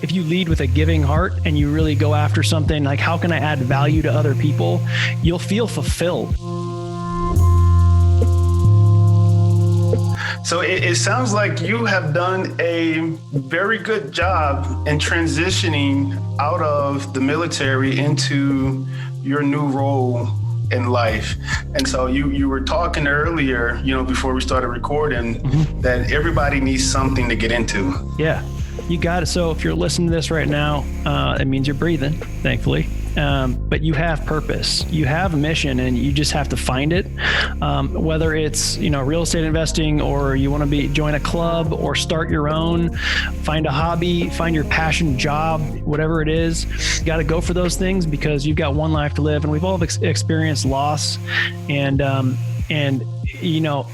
If you lead with a giving heart and you really go after something like, how can I add value to other people? You'll feel fulfilled. So it sounds like you have done a very good job in transitioning out of the military into your new role in life. And so you were talking earlier, before we started recording, that everybody needs something to get into. Yeah, you got it. So if you're listening to this right now, it means you're breathing, thankfully. But you have purpose, you have a mission, and you just have to find it. Whether it's, real estate investing, or you want to join a club or start your own, find a hobby, find your passion job, whatever it is, you got to go for those things because you've got one life to live, and we've all experienced loss. And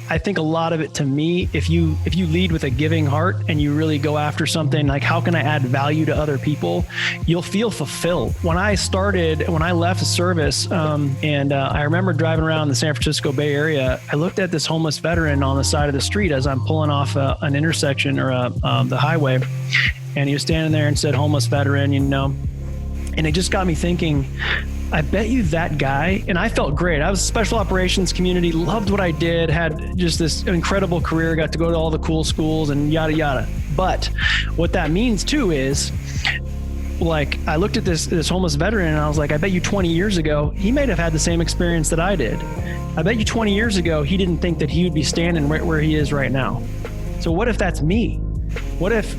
I think a lot of it, to me, if you lead with a giving heart and you really go after something like, how can I add value to other people? You'll feel fulfilled. When I left the service, I remember driving around the San Francisco Bay Area, I looked at this homeless veteran on the side of the street as I'm pulling off an intersection or the highway. And he was standing there and said, "Homeless veteran," and it just got me thinking, I bet you that guy, and I felt great. I was special operations community, loved what I did, had just this incredible career, got to go to all the cool schools and yada, yada. But what that means too is, like, I looked at this homeless veteran and I was like, I bet you 20 years ago, he might have had the same experience that I did. I bet you 20 years ago, he didn't think that he would be standing right where he is right now. So what if that's me? What if,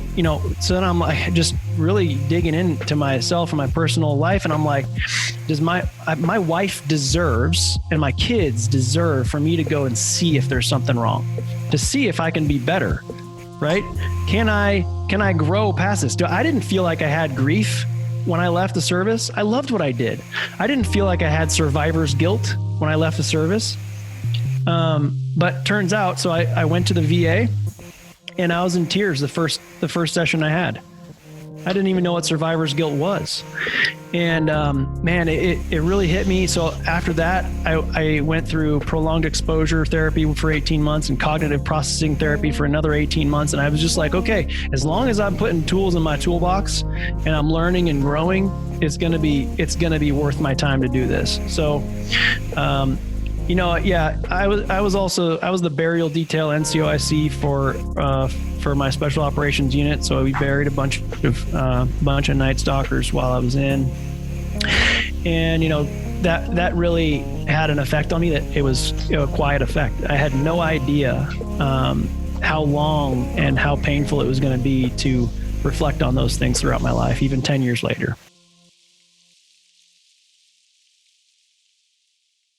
so then I'm like just really digging into myself and my personal life. And I'm like, does my wife deserves and my kids deserve for me to go and see if there's something wrong, to see if I can be better, right? Can I grow past this? I didn't feel like I had grief when I left the service. I loved what I did. I didn't feel like I had survivor's guilt when I left the service. But turns out, so I went to the VA. And I was in tears the first session I had. I didn't even know what survivor's guilt was. And man, it really hit me. So after that, I went through prolonged exposure therapy for 18 months and cognitive processing therapy for another 18 months. And I was just like, okay, as long as I'm putting tools in my toolbox and I'm learning and growing, it's gonna be worth my time to do this. So I was the burial detail NCOIC for my special operations unit. So we buried a bunch of Night Stalkers while I was in, and that really had an effect on me. That it was a quiet effect. I had no idea how long and how painful it was going to be to reflect on those things throughout my life, even 10 years later.